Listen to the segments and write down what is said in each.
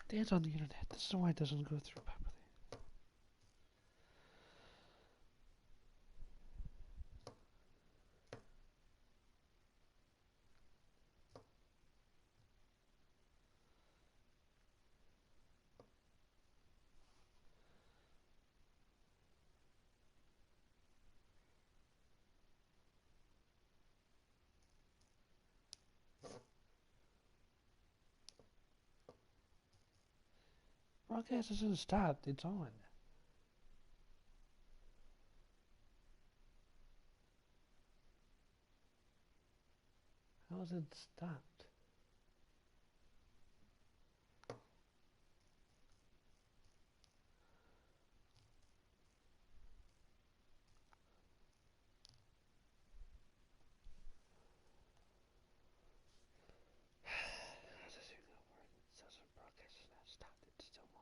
Dance on the internet. This is why it doesn't go through properly. Broadcast isn't stopped. It's on. How is it stopped? How's this even gonna work? It says the broadcast is not stopped. It's still on.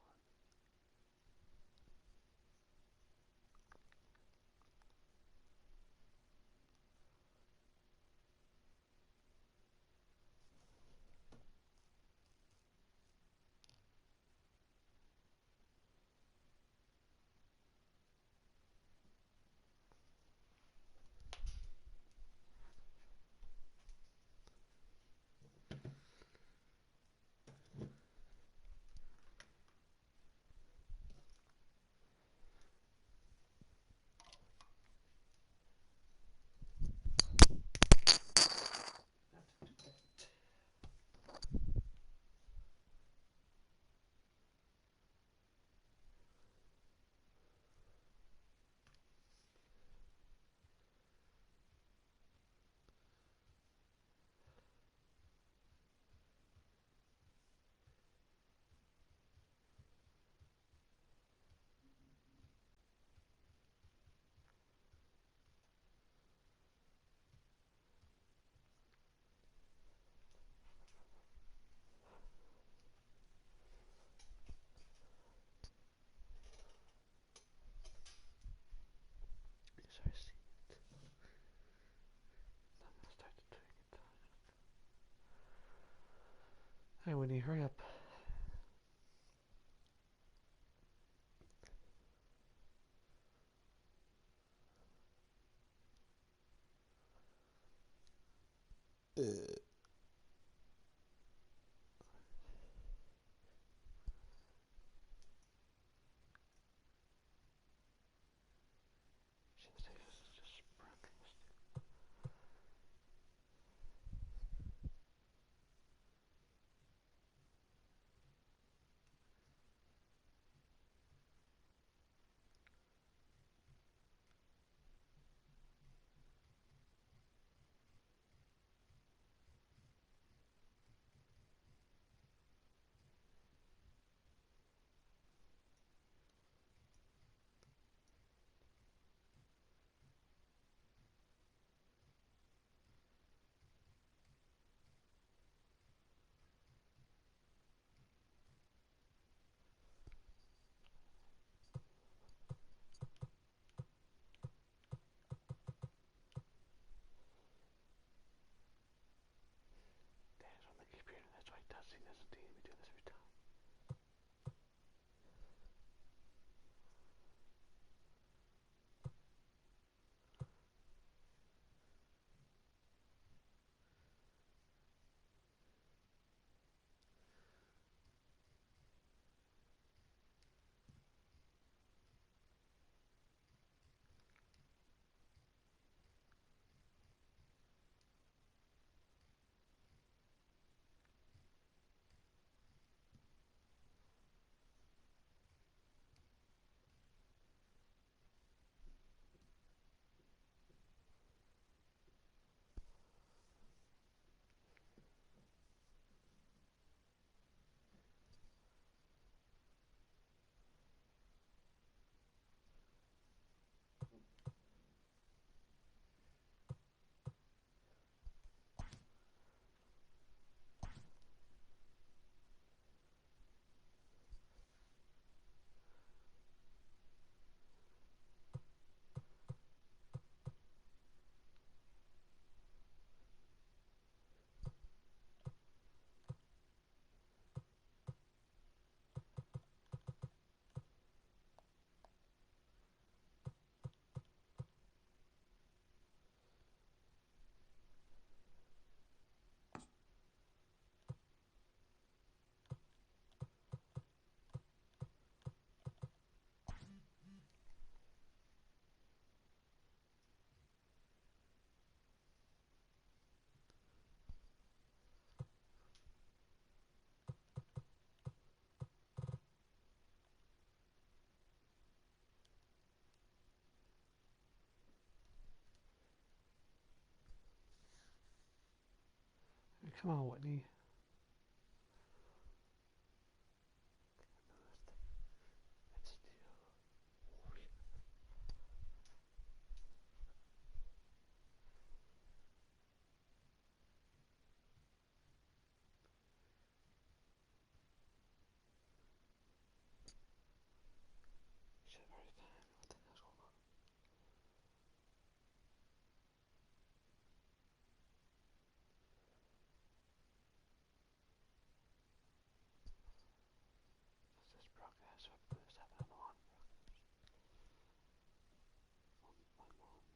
Yes, I see it. I'm gonna start doing it. Hey, Winnie, hurry up. Shit, this is just broadcast. Come on, Whitney. This broadcast, I put this happening on. Come on, buddy.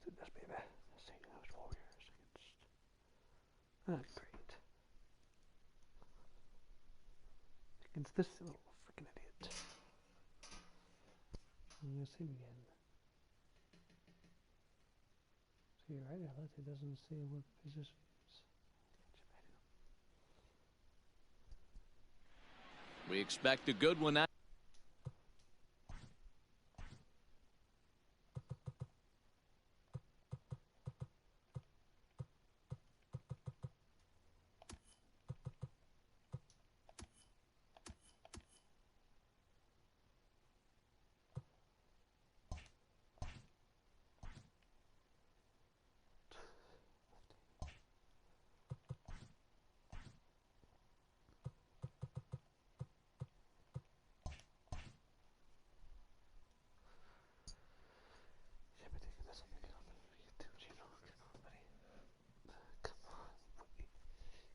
This baby, this St. Louis Warriors against. Great. Against this little freaking idiot. I'm gonna see him again. See, right? It doesn't say what position he is. We expect a good one now.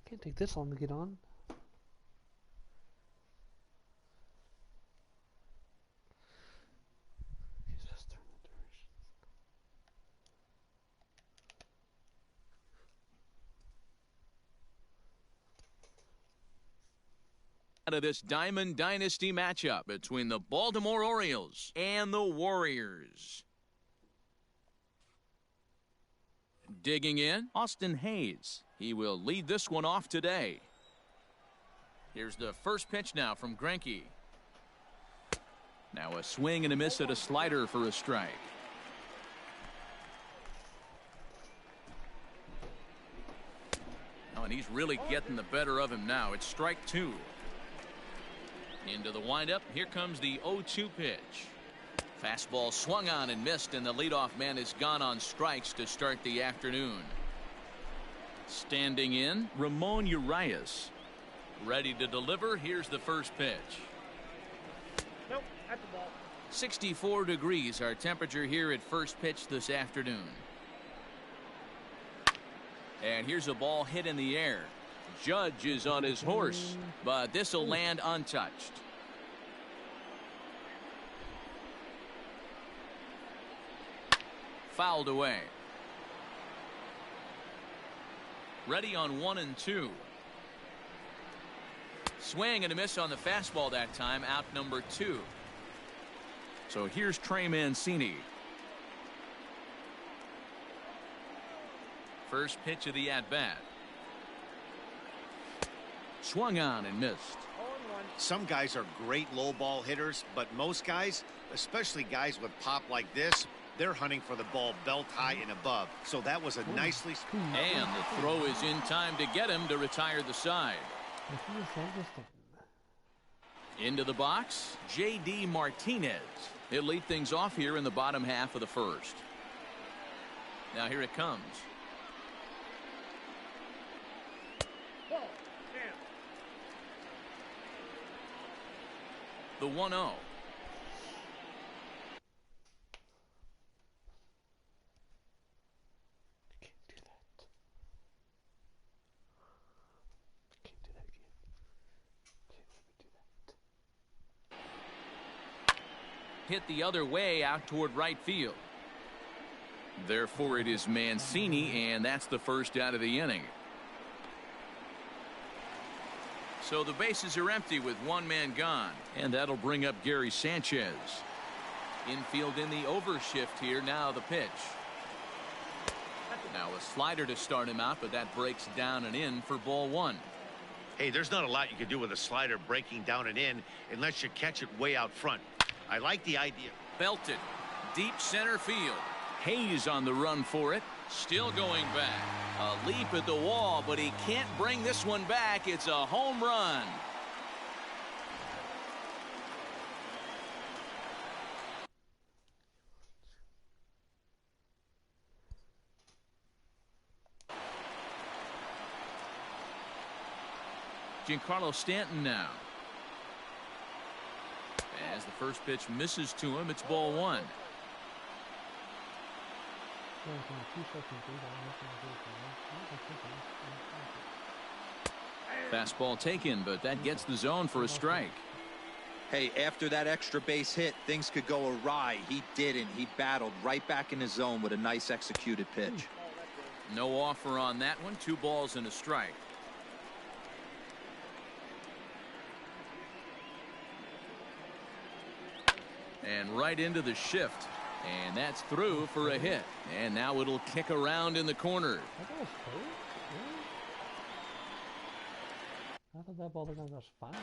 Can't take this long to get on. Just turn the duration. Out of this Diamond Dynasty matchup between the Baltimore Orioles and the Warriors. Digging in, Austin Hayes. He will lead this one off today. Here's the first pitch now from Greinke. Now a swing and a miss at a slider for a strike. Oh, and he's really getting the better of him now. It's strike two. Into the windup. Here comes the 0-2 pitch. Fastball swung on and missed, and the leadoff man is gone on strikes to start the afternoon. Standing in, Ramon Urias. Ready to deliver. Here's the first pitch. Nope, at the ball. 64 degrees our temperature here at first pitch this afternoon. And here's a ball hit in the air. Judge is on his horse, but this will land untouched. fouled away. Ready on 1-2. Swing and a miss on the fastball that time, out number 2. So here's Trey Mancini. First pitch of the at-bat. Swung on and missed. Some guys are great low ball hitters, but most guys, especially guys with pop like this, they're hunting for the ball belt high and above. So that was a nicely... And the throw is in time to get him to retire the side. Into the box, J.D. Martinez. He'll lead things off here in the bottom half of the first. Now here it comes. The 1-0. Hit the other way out toward right field. Therefore it is Mancini, and that's the first out of the inning. So the bases are empty with one man gone, and that'll bring up Gary Sanchez. Infield in the overshift here. Now the pitch. Now a slider to start him out, but that breaks down and in for ball 1. Hey, there's not a lot you can do with a slider breaking down and in unless you catch it way out front. I like the idea. Belted. Deep center field. Hayes on the run for it. Still going back. A leap at the wall, but he can't bring this one back. It's a home run. Giancarlo Stanton now. As the first pitch misses to him, it's ball 1. Fastball taken, but that gets the zone for a strike. Hey, after that extra base hit, things could go awry. He didn't. He battled right back in his zone with a nice executed pitch. No offer on that one. 2 balls and a strike. And right into the shift. And that's through for a hit. And now it'll kick around in the corner. I thought that ball was fine.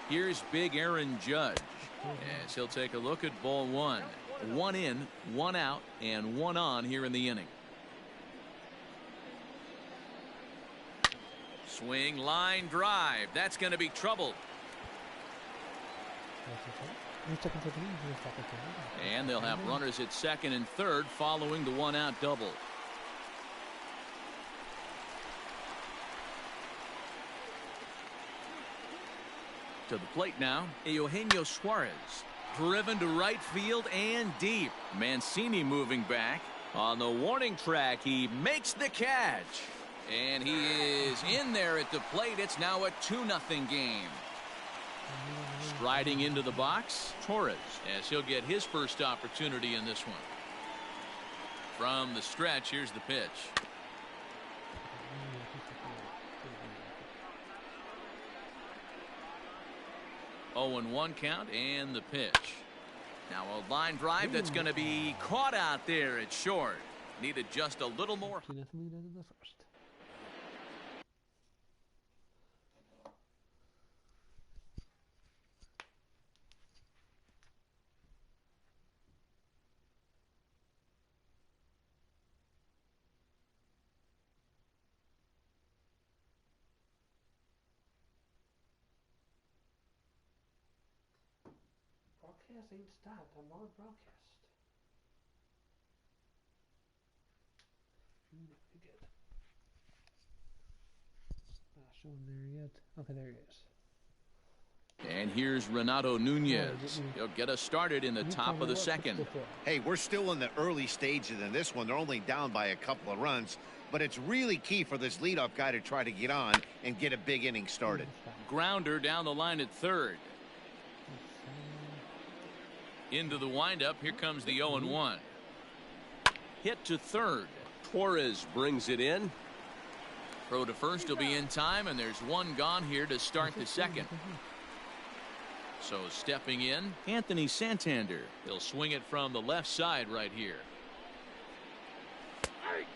Here's big Aaron Judge as he'll take a look at ball 1. 1 in, 1 out, and 1 on here in the inning. Swing, line drive. That's going to be trouble. And they'll have runners at second and third following the 1-out double. To the plate now, Eugenio Suarez. Driven to right field and deep. Mancini moving back. On the warning track, he makes the catch. And he is in there at the plate. It's now a 2-0 game. Striding into the box, Torres, as he'll get his first opportunity in this one. From the stretch, here's the pitch. 0-1 count and the pitch. Now a line drive that's going to be caught out there at short. Needed just a little more. Broadcast ain't stopped. I'm on broadcast. Very good. Not showing there yet. Okay, there he is. And here's Renato Nunez. He'll get us started in the top of the second. Hey, we're still in the early stages in this one. They're only down by a couple of runs, but it's really key for this leadoff guy to try to get on and get a big inning started. Grounder down the line at third. Into the windup. Here comes the 0-1. Hit to third. Torres brings it in. Throw to first will be in time, and there's one gone here to start the second. So stepping in, Anthony Santander. He'll swing it from the left side right here.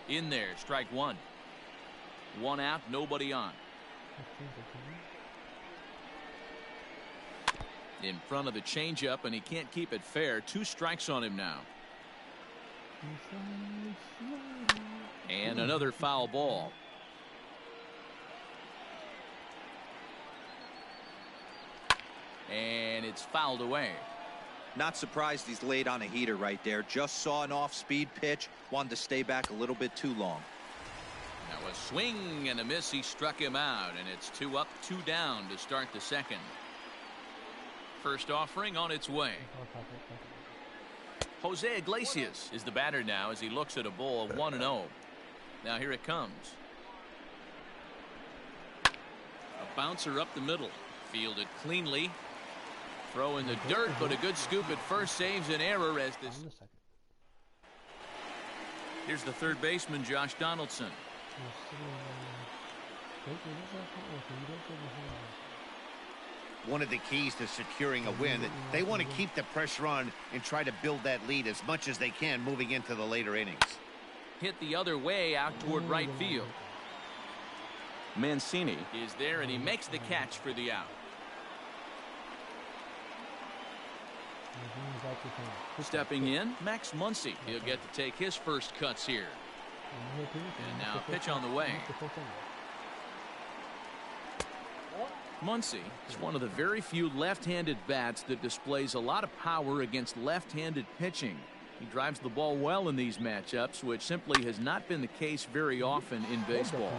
In there, strike one. One out, nobody on. In front of the changeup, and he can't keep it fair. 2 strikes on him now. And another foul ball. And it's fouled away. Not surprised he's laid on a heater right there. Just saw an off-speed pitch. Wanted to stay back a little bit too long. Now a swing and a miss. He struck him out, and it's 2 up, 2 down to start the second. First offering on its way. Jose Iglesias is the batter now as he looks at a ball of 1-0. Now here it comes. A bouncer up the middle. Fielded cleanly. Throw in the dirt, but a good scoop at first saves an error as this. Here's the third baseman, Josh Donaldson. One of the keys to securing a win, they want to keep the pressure on and try to build that lead as much as they can moving into the later innings. Hit the other way out toward right field. Mancini is there, and he makes the catch for the out. Stepping in, Max Muncy. He'll get to take his first cuts here. And now pitch on the way. Muncy is one of the very few left-handed bats that displays a lot of power against left-handed pitching. He drives the ball well in these matchups, which simply has not been the case very often in baseball.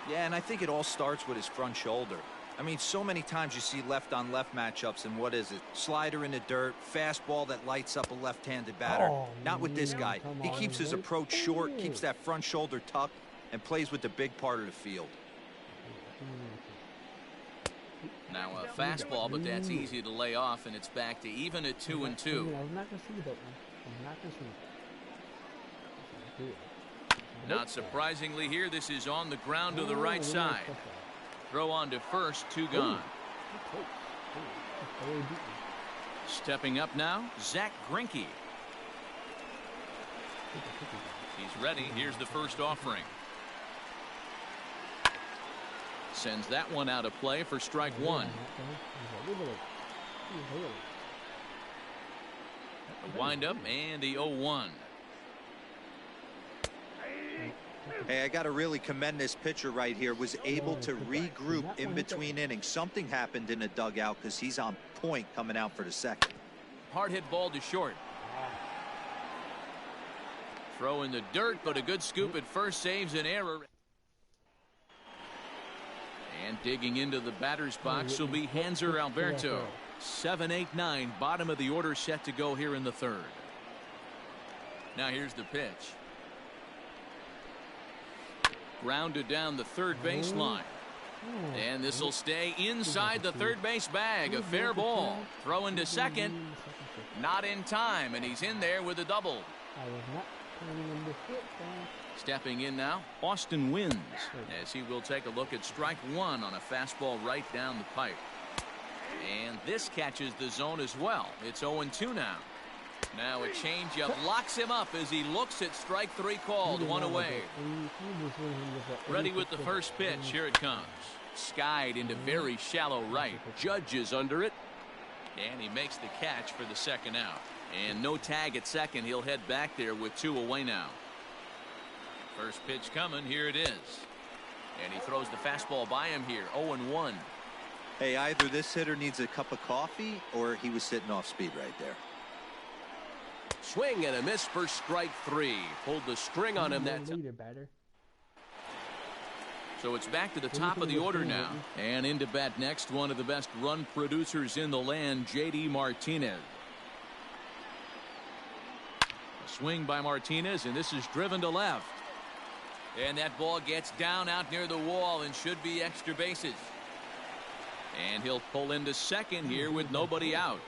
Yeah, and I think it all starts with his front shoulder. I mean, so many times you see left-on-left matchups, and what is it? Slider in the dirt, fastball that lights up a left-handed batter. Not with this guy. He keeps his approach short, keeps that front shoulder tucked, and plays with the big part of the field. Now a fastball, but that's easy to lay off, and it's back to even at 2-2. Not surprisingly here, this is on the ground to the right side. Throw on to first, 2 gone. Stepping up now, Zach Greinke. He's ready. Here's the first offering. Sends that one out of play for strike one. A windup and the 0-1. Hey, I got to really commend this pitcher right here. Was able to regroup in between innings. Something happened in the dugout because he's on point coming out for the second. Hard hit ball to short. Throw in the dirt, but a good scoop at first saves an error. And digging into the batter's box will be Hanser Alberto. 7-8-9, bottom of the order set to go here in the third. Now here's the pitch. Grounded down the third baseline. And this will stay inside the third base bag. A fair ball. Throw into second. Not in time, and he's in there with a double. Stepping in now, Austin Wins, as he will take a look at strike one on a fastball right down the pipe. And this catches the zone as well. It's 0-2 now. Now a changeup locks him up as he looks at strike three called. One away. Ready with the first pitch. Here it comes. Skied into very shallow right. Judge is under it. And he makes the catch for the second out. And no tag at second. He'll head back there with 2 away now. First pitch coming. Here it is. And he throws the fastball by him here. 0-1. Hey, either this hitter needs a cup of coffee or he was sitting off speed right there. Swing and a miss for strike 3. Pulled the string on him that time. So it's back to the top of the order now. And into bat next, one of the best run producers in the land, J.D. Martinez. A swing by Martinez, and this is driven to left. And that ball gets down out near the wall and should be extra bases. And he'll pull into second here with nobody out.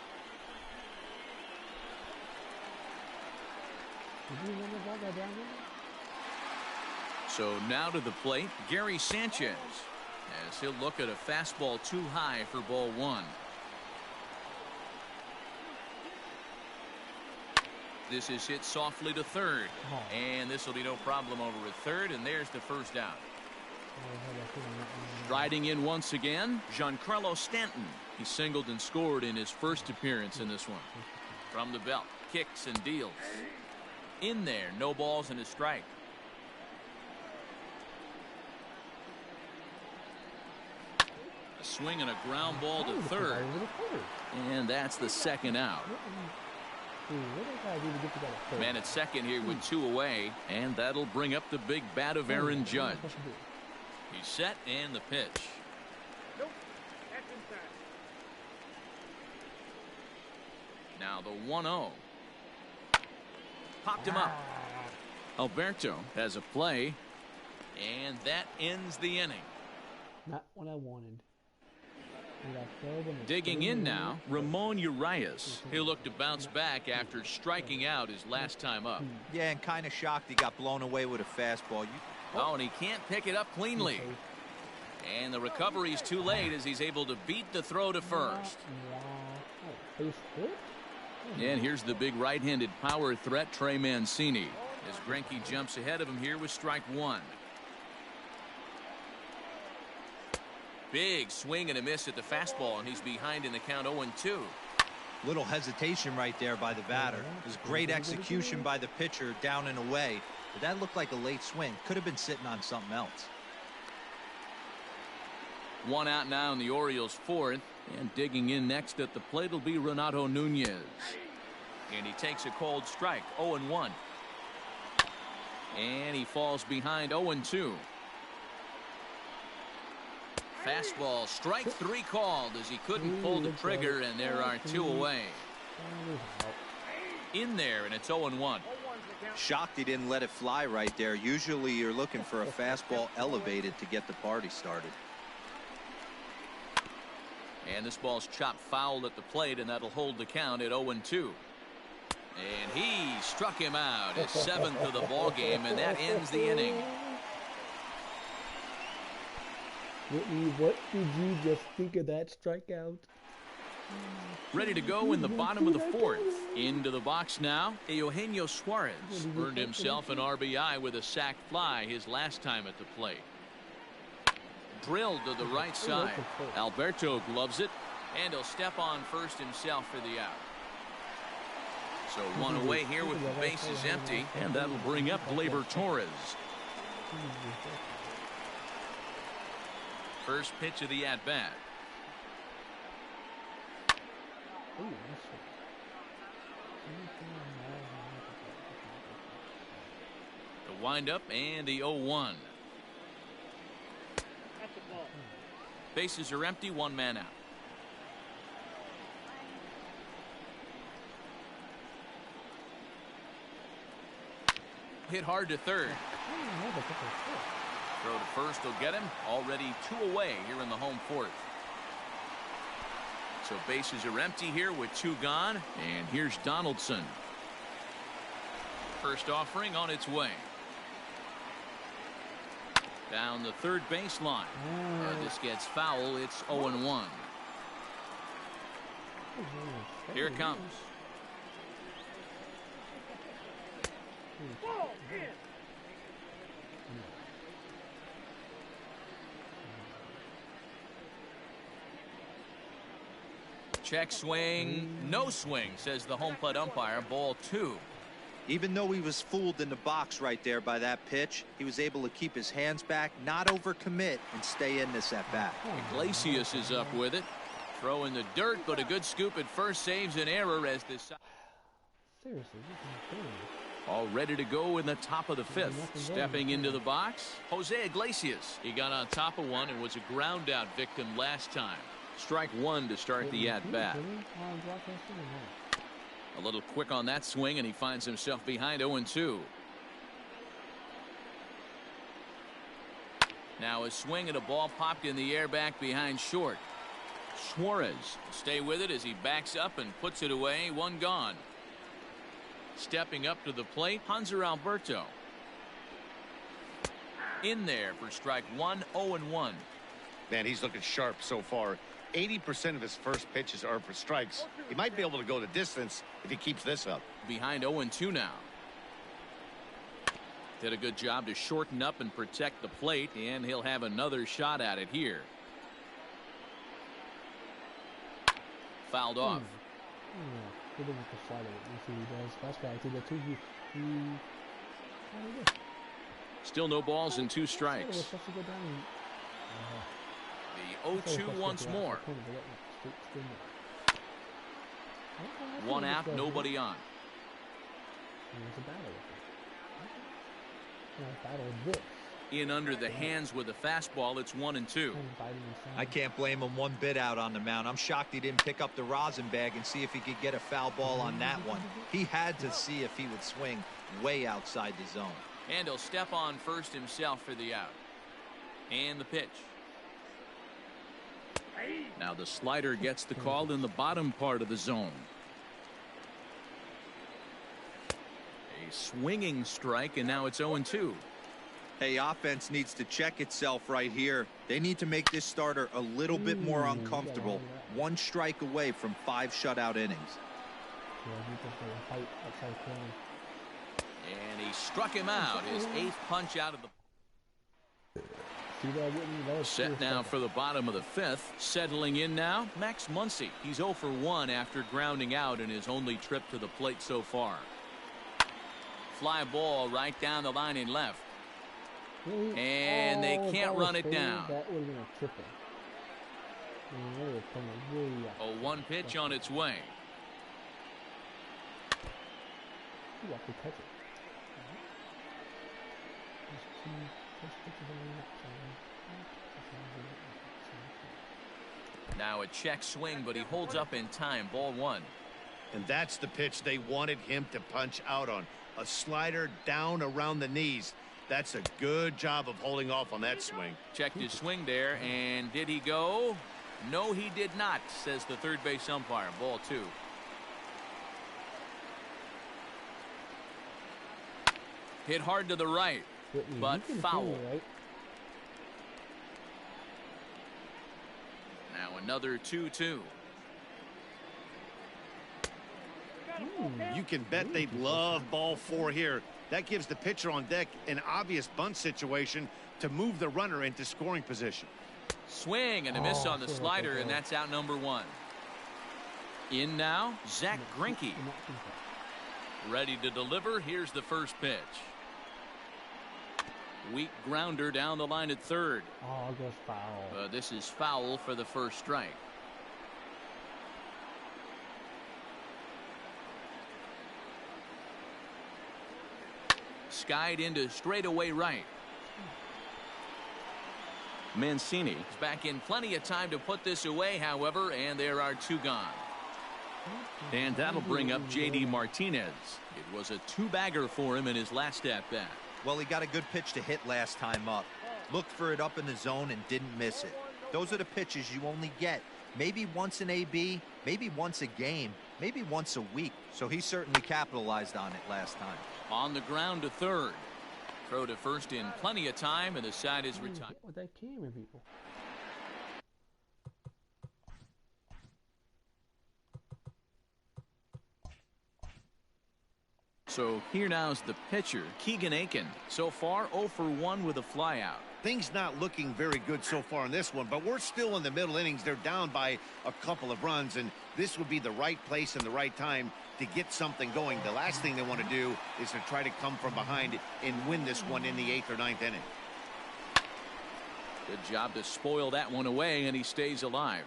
So now to the plate, Gary Sanchez, as he'll look at a fastball too high for ball one. This is hit softly to third, and this will be no problem over at third, and there's the first out. Riding in once again, Giancarlo Stanton. He singled and scored in his first appearance in this one. From the belt, kicks and deals. In there, no balls and a strike. A swing and a ground ball to third. And that's the second out. Man at second here with two away, and that'll bring up the big bat of Aaron Judge. He's set, and the pitch. Nope, that's inside. Now the 1-0. Popped him up. Alberto has a play, and that ends the inning. Not what I wanted. Digging in now, Ramon Urias. He'll look to bounce back after striking out his last time up. Yeah, and kind of shocked he got blown away with a fastball. Oh, and he can't pick it up cleanly. And the recovery's too late as he's able to beat the throw to first. And here's the big right-handed power threat, Trey Mancini, as Greinke jumps ahead of him here with strike one. Big swing and a miss at the fastball, and he's behind in the count 0-2. Little hesitation right there by the batter. It was great execution by the pitcher down and away, but that looked like a late swing. Could have been sitting on something else. One out now in the Orioles' fourth, and digging in next at the plate will be Renato Nunez. And he takes a cold strike, 0-1. And he falls behind 0-2. Fastball, strike three called as he couldn't pull the trigger, and there are two away. In there, and it's 0-1. Shocked he didn't let it fly right there. Usually you're looking for a fastball elevated to get the party started. And this ball's chopped foul at the plate, and that'll hold the count at 0-2. And he struck him out, his seventh of the ball game, and that ends the inning. Whitney, what did you just think of that strikeout? Ready to go in the bottom of the fourth. Into the box now, Eugenio Suarez earned himself an RBI with a sac fly his last time at the plate. Drilled to the right side. Alberto gloves it, and he'll step on first himself for the out. So one away here with the bases empty, and that'll bring up Gleyber Torres. First pitch of the at-bat. The windup and the 0-1. Bases are empty, one man out. Hit hard to third. Throw to first will get him. Already two away here in the home fourth. So bases are empty here with two gone. And here's Donaldson. First offering on its way. Down the third baseline. This gets foul. It's 0-1. Here it comes. Check swing. No swing, says the home plate umpire. Ball two. Even though he was fooled in the box right there by that pitch, he was able to keep his hands back, not overcommit, and stay in this at bat. Iglesias is up with it. Throw in the dirt, but a good scoop at first saves an error as this. Seriously, All ready to go in the top of the fifth. Stepping into the box, Jose Iglesias. He got on top of one and was a ground out victim last time. Strike one to start the at-bat. A little quick on that swing, and he finds himself behind 0-2. Now a swing and a ball popped in the air back behind short. Suarez will stay with it as he backs up and puts it away. One gone. Stepping up to the plate, Hanser Alberto. In there for strike one, 0-1. Man, he's looking sharp so far. 80% of his first pitches are for strikes. He might be able to go the distance if he keeps this up. Behind 0-2 now. Did a good job to shorten up and protect the plate, and he'll have another shot at it here. Fouled off. Still no balls and 2 strikes. The 0-2 once more. 1 out, nobody on. In under the hands with a fastball, it's 1-2. I can't blame him one bit out on the mound. I'm shocked he didn't pick up the rosin bag and see if he could get a foul ball on that one. He had to see if he would swing way outside the zone. And he'll step on first himself for the out. And the pitch. Now the slider gets the call in the bottom part of the zone. A swinging strike, and now it's 0-2. Hey, offense needs to check itself right here. They need to make this starter a little bit more uncomfortable. 1 strike away from 5 shutout innings. And he struck him out. His 8th punch out of the... Set now for the bottom of the 5th. Settling in now, Max Muncy. He's 0 for 1 after grounding out in his only trip to the plate so far. Fly ball right down the line in left. And they can't run it down. A 1 pitch on its way. Now a check swing, but he holds up in time. Ball 1. And that's the pitch they wanted him to punch out on. A slider down around the knees. That's a good job of holding off on that swing. Checked his swing there, and did he go? No, he did not, says the third base umpire. Ball 2. Hit hard to the right, but foul. Now another 2-2. You can bet they'd love ball 4 here. That gives the pitcher on deck an obvious bunt situation to move the runner into scoring position. Swing and a miss on the slider, and that's out number 1. In now, Zach Greinke. Ready to deliver. Here's the first pitch. Weak grounder down the line at third. Oh, goes foul. This is foul for the first strike. Skied into straightaway right. Mancini is back in plenty of time to put this away, however, and there are 2 gone. And that'll bring up J.D. Martinez. It was a 2-bagger for him in his last at-bat. Well, he got a good pitch to hit last time up. Looked for it up in the zone and didn't miss it. Those are the pitches you only get maybe once an AB, maybe once a game, maybe once a week. So he certainly capitalized on it last time. On the ground to third. Throw to first in plenty of time, and the side is retired. With that camera, people. So here now's the pitcher, Keegan Aiken. So far 0 for 1 with a flyout. Things not looking very good so far in this one, but we're still in the middle innings. They're down by a couple of runs, and this would be the right place and the right time to get something going. The last thing they want to do is to try to come from behind and win this one in the 8th or 9th inning. Good job to spoil that one away, and he stays alive.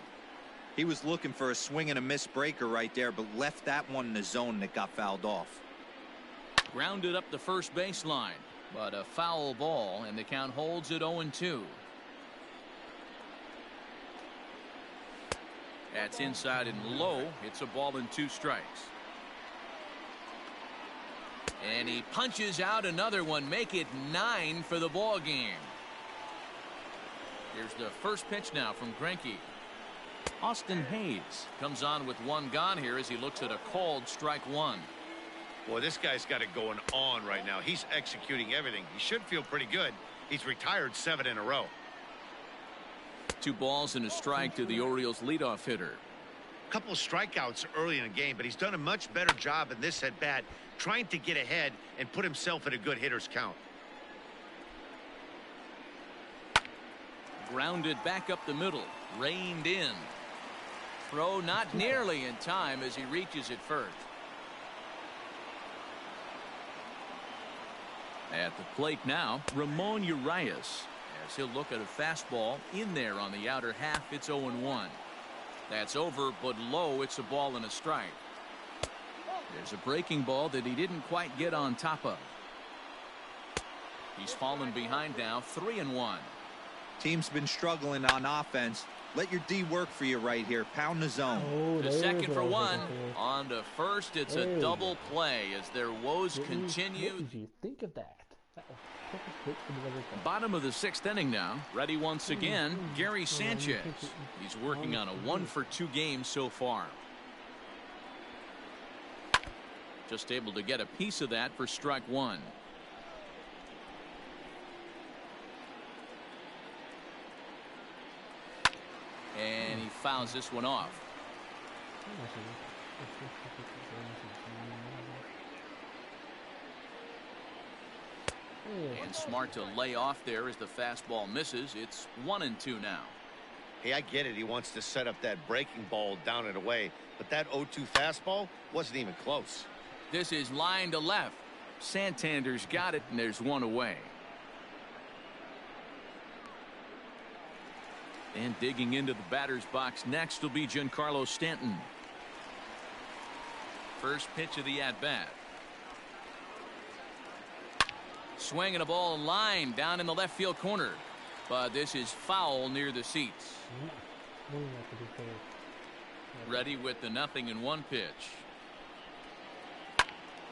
He was looking for a swing and a miss breaker right there, but left that one in the zone that got fouled off. Grounded up the first baseline, but a foul ball, and the count holds at 0-2. That's inside and low. It's a ball and 2 strikes. And he punches out another one, make it 9 for the ball game. Here's the first pitch now from Greinke. Austin Hayes comes on with 1 gone here as he looks at a called strike 1. Boy, this guy's got it going on right now. He's executing everything. He should feel pretty good. He's retired 7 in a row. 2 balls and a strike to the Orioles leadoff hitter. A couple of strikeouts early in the game, but he's done a much better job in this at bat trying to get ahead and put himself in a good hitter's count. Grounded back up the middle, reined in. Throw not nearly in time as he reaches it first. At the plate now, Ramon Urias, as he'll look at a fastball in there on the outer half. It's 0-1. That's over, but low. It's a ball and a strike. There's a breaking ball that he didn't quite get on top of. He's fallen behind now, 3-1. Team's been struggling on offense. Let your D work for you right here. Pound the zone. Oh, The second for 1. On to first. It's a double play as their woes continue. What did you think of that? That was perfect hit for the other side. Bottom of the 6th inning now. Ready once again, Gary Sanchez. He's working on a 1-for-2 game so far. Just able to get a piece of that for strike 1. And he fouls this one off. And smart to lay off there as the fastball misses. It's 1-2 now. Hey, I get it. He wants to set up that breaking ball down and away, but that 0-2 fastball wasn't even close. This is line to left. Santander's got it, and there's 1 away. And digging into the batter's box next will be Giancarlo Stanton. First pitch of the at-bat. Swinging a ball line down in the left field corner. But this is foul near the seats. Ready with the 0-1 pitch.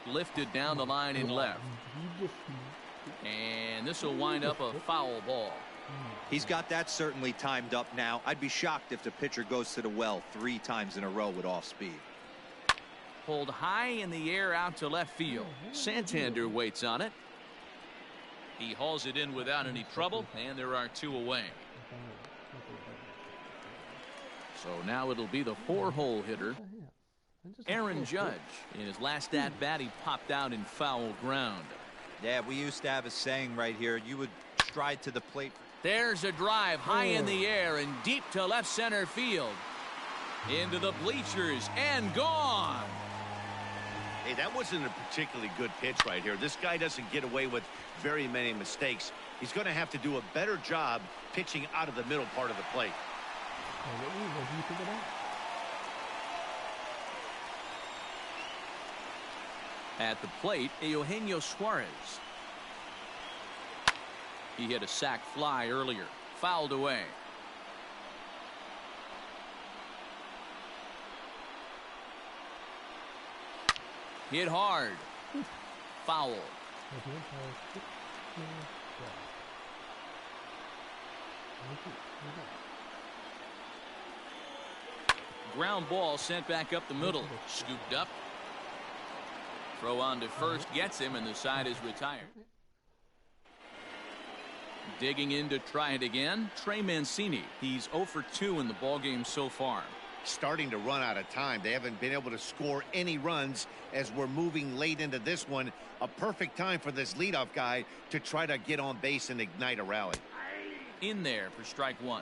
Lifted down the line in left. And this will wind up a foul ball. He's got that certainly timed up now. I'd be shocked if the pitcher goes to the well 3 times in a row with off speed. Pulled high in the air out to left field. Santander waits on it. He hauls it in without any trouble, and there are 2 away. So now it'll be the 4-hole hitter, Aaron Judge. In his last at-bat, he popped out in foul ground. Yeah, we used to have a saying right here. You would stride to the plate. There's a drive high in the air and deep to left center field. Into the bleachers and gone. Hey, that wasn't a particularly good pitch right here. This guy doesn't get away with very many mistakes. He's going to have to do a better job pitching out of the middle part of the plate. What do you think of that? At the plate, Eugenio Suarez. He hit a sac fly earlier. Fouled away. Hit hard. Foul. Ground ball sent back up the middle. Scooped up. Throw on to first gets him, and the side is retired. Digging in to try it again, Trey Mancini. He's 0 for 2 in the ballgame so far. Starting to run out of time. They haven't been able to score any runs as we're moving late into this one. A perfect time for this leadoff guy to try to get on base and ignite a rally. In there for strike 1.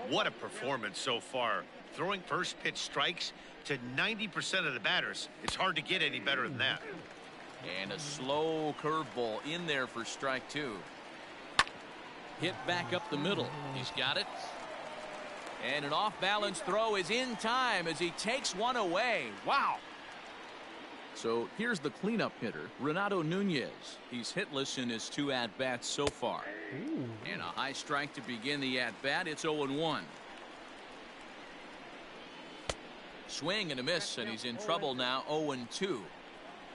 What a performance so far. Throwing first pitch strikes to 90% of the batters. It's hard to get any better than that. And a slow curveball in there for strike 2. Hit back up the middle. He's got it. And an off-balance throw is in time as he takes one away. Wow. So here's the cleanup hitter, Renato Nunez. He's hitless in his 2 at-bats so far. Ooh. And a high strike to begin the at-bat. It's 0-1. Swing and a miss, and he's in trouble now, 0-2.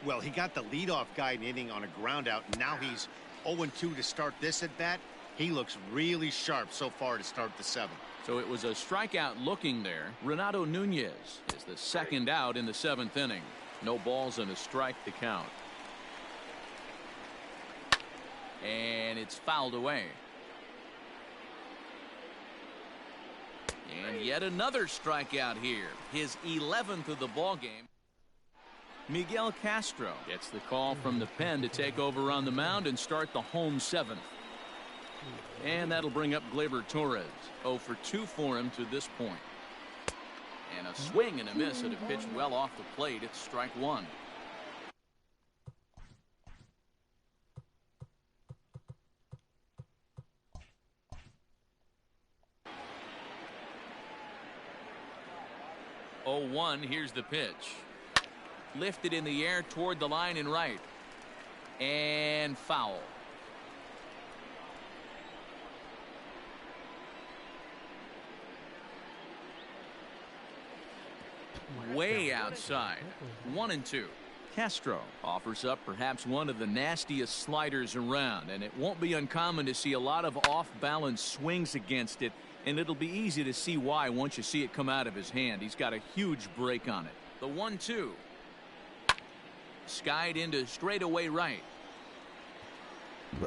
Well, he got the leadoff guy in inning on a ground out. Now he's 0-2 to start this at bat. He looks really sharp so far to start the 7th. So it was a strikeout looking there. Renato Nunez is the 2nd out in the 7th inning. No balls and a strike to count. And it's fouled away. And yet another strikeout here. His 11th of the ball game. Miguel Castro gets the call from the pen to take over on the mound and start the home 7th. And that'll bring up Gleyber Torres. 0 for 2 for him to this point. And a swing and a miss at a pitch well off the plate. It's strike 1. Oh, 1. Here's the pitch. Lifted in the air toward the line and right. And foul. Way outside. 1-2. Castro offers up perhaps one of the nastiest sliders around, and it won't be uncommon to see a lot of off-balance swings against it, and it'll be easy to see why once you see it come out of his hand. He's got a huge break on it. The 1-2. Skied into straightaway right.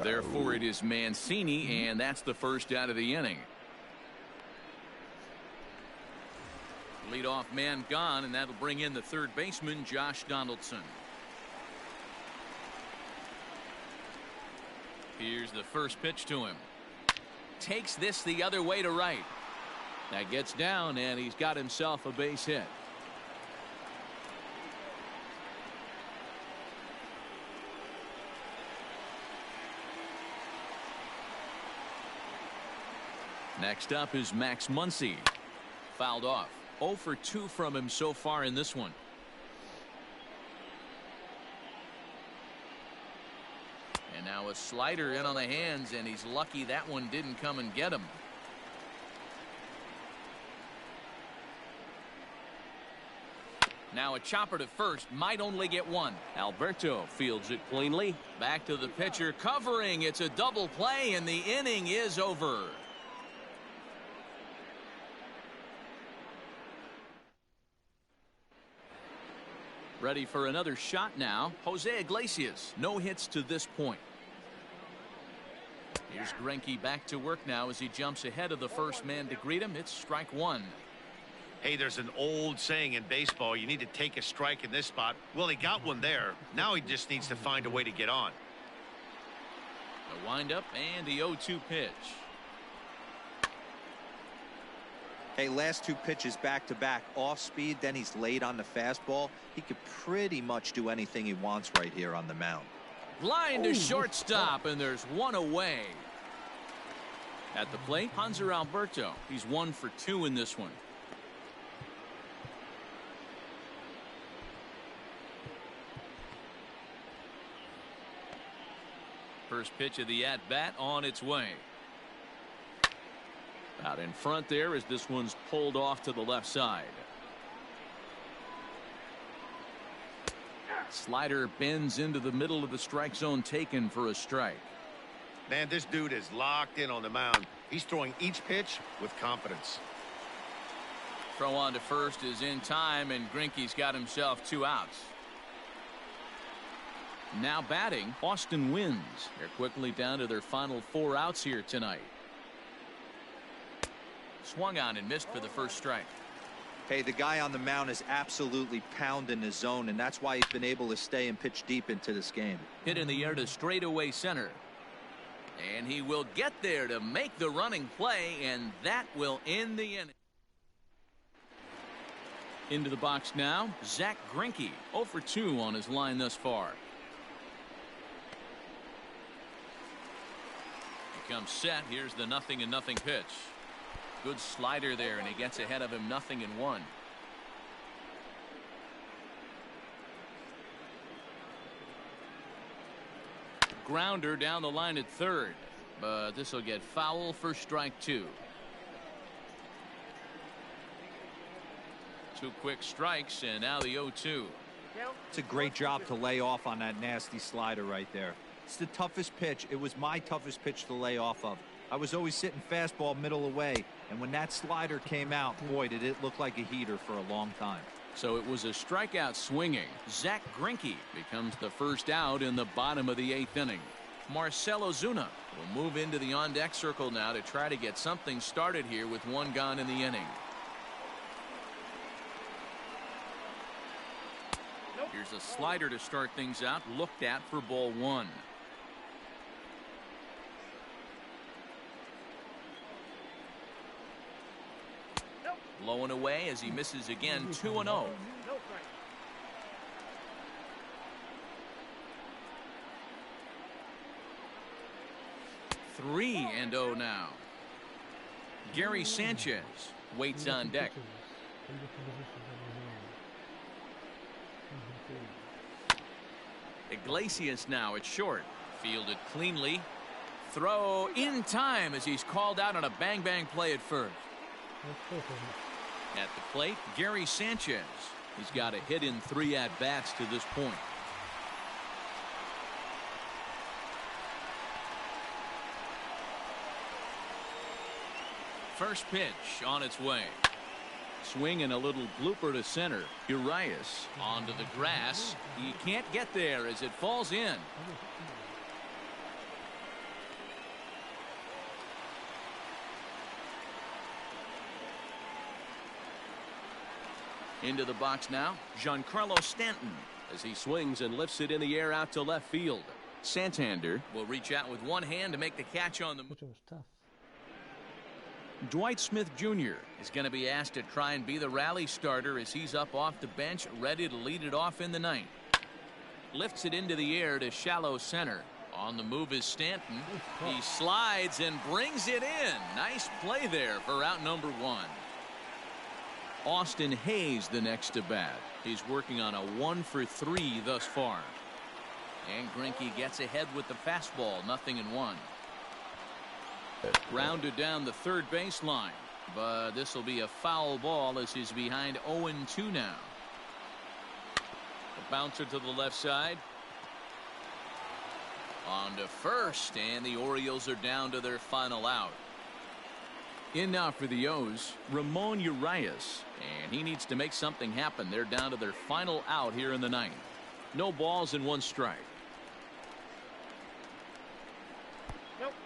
Therefore it is Mancini, and that's the first out of the inning. Leadoff man gone, and that'll bring in the third baseman, Josh Donaldson. Here's the first pitch to him. Takes this the other way to right. That gets down, and he's got himself a base hit. Next up is Max Muncy. Fouled off. 0 for 2 from him so far in this one. And now a slider in on the hands, and he's lucky that one didn't come and get him. Now a chopper to first, might only get one. Alberto fields it cleanly. Back to the pitcher, covering. It's a double play, and the inning is over. Ready for another shot now. Jose Iglesias. No hits to this point. Here's Greinke back to work now as he jumps ahead of the first man to greet him. It's strike 1. Hey, there's an old saying in baseball, you need to take a strike in this spot. Well, he got one there. Now he just needs to find a way to get on. The windup and the 0-2 pitch. Hey, last 2 pitches back to back, off speed, then he's late on the fastball. He could pretty much do anything he wants right here on the mound. Line to shortstop, and there's one away. At the plate, Hanser Alberto. He's 1 for 2 in this one. First pitch of the at-bat on its way. Out in front there as this one's pulled off to the left side. Slider bends into the middle of the strike zone, taken for a strike. Man, this dude is locked in on the mound. He's throwing each pitch with confidence. Throw on to first is in time, and Greinke's got himself 2 outs. Now batting, Austin Wynns. They're quickly down to their final 4 outs here tonight. Swung on and missed for the first strike. Hey, the guy on the mound is absolutely pounding his zone, and that's why he's been able to stay and pitch deep into this game. Hit in the air to straightaway center. And he will get there to make the running play, and that will end the inning. Into the box now, Zach Greinke. 0 for 2 on his line thus far. He comes set. Here's the 0-0 pitch. Good slider there, and he gets ahead of him 0-1. Grounder down the line at third, but this will get foul for strike two. Two quick strikes, and now the 0-2. It's a great job to lay off on that nasty slider right there. It's the toughest pitch. It was my toughest pitch to lay off of. I was always sitting fastball middle away, and when that slider came out, boy, did it look like a heater for a long time. So it was a strikeout swinging. Zach Greinke becomes the first out in the bottom of the 8th inning. Marcell Ozuna will move into the on-deck circle now to try to get something started here with one gone in the inning. Here's a slider to start things out, looked at for ball one. Low and away as he misses again. 2-0. 3-0 now. Gary Sanchez waits on deck. Iglesias now at short. Fielded cleanly. Throw in time as he's called out on a bang-bang play at first. At the plate, Gary Sanchez. He's got a hit in 3 at-bats to this point. First pitch on its way. Swing and a little blooper to center. Urias onto the grass. He can't get there as it falls in. Into the box now, Giancarlo Stanton as he swings and lifts it in the air out to left field. Santander will reach out with one hand to make the catch on the move. Dwight Smith Jr. is going to be asked to try and be the rally starter as he's up off the bench, ready to lead it off in the 9th. Lifts it into the air to shallow center. On the move is Stanton. He slides and brings it in. Nice play there for out number 1. Austin Hayes the next to bat. He's working on a 1-for-3 thus far. And Greinke gets ahead with the fastball. 0-1. Grounded down the third baseline, but this will be a foul ball as he's behind 0-2 now. A bouncer to the left side. On to first, and the Orioles are down to their final out. In now for the O's, Ramon Urias, and he needs to make something happen. They're down to their final out here in the 9th. No balls and 1 strike.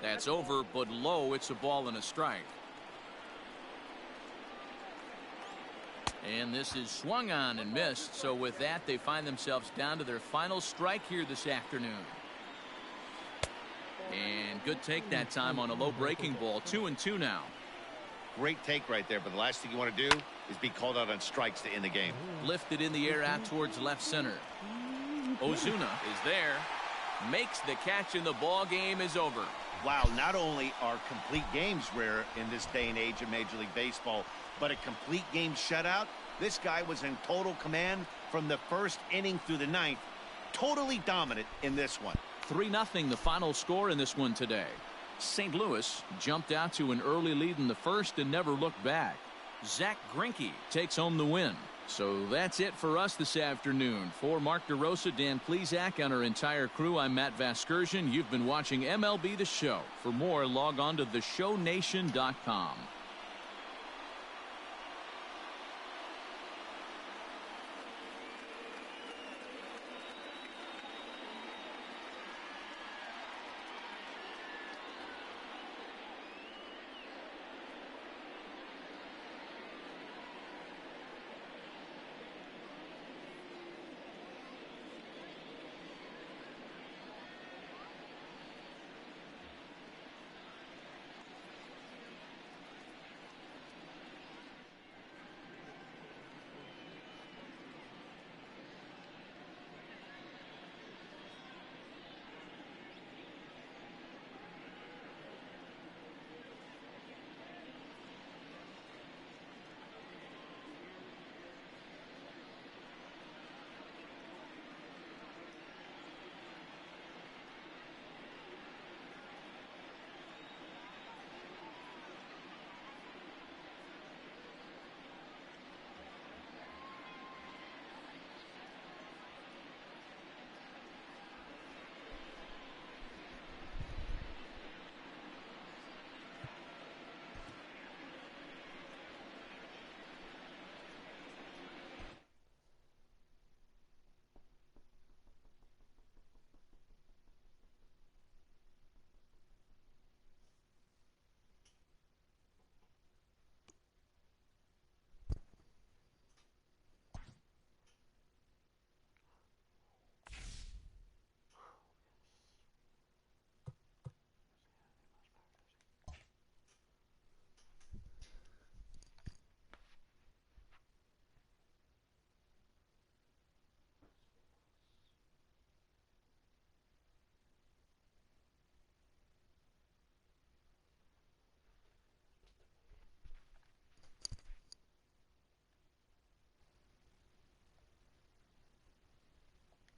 That's over, but low. It's a ball and a strike. And this is swung on and missed. So with that, they find themselves down to their final strike here this afternoon. And good take that time on a low breaking ball. 2-2 now. Great take right there, but the last thing you want to do is be called out on strikes to end the game. Lifted in the air out towards left center. Ozuna is there. Makes the catch, and the ball game is over. Wow, not only are complete games rare in this day and age of Major League Baseball, but a complete game shutout. This guy was in total command from the first inning through the 9th. Totally dominant in this one. 3-0 the final score in this one today. St. Louis jumped out to an early lead in the first and never looked back. Zach Greinke takes home the win. So that's it for us this afternoon. For Mark DeRosa, Dan Plesac, and our entire crew, I'm Matt Vasgersian. You've been watching MLB The Show. For more, log on to theshownation.com.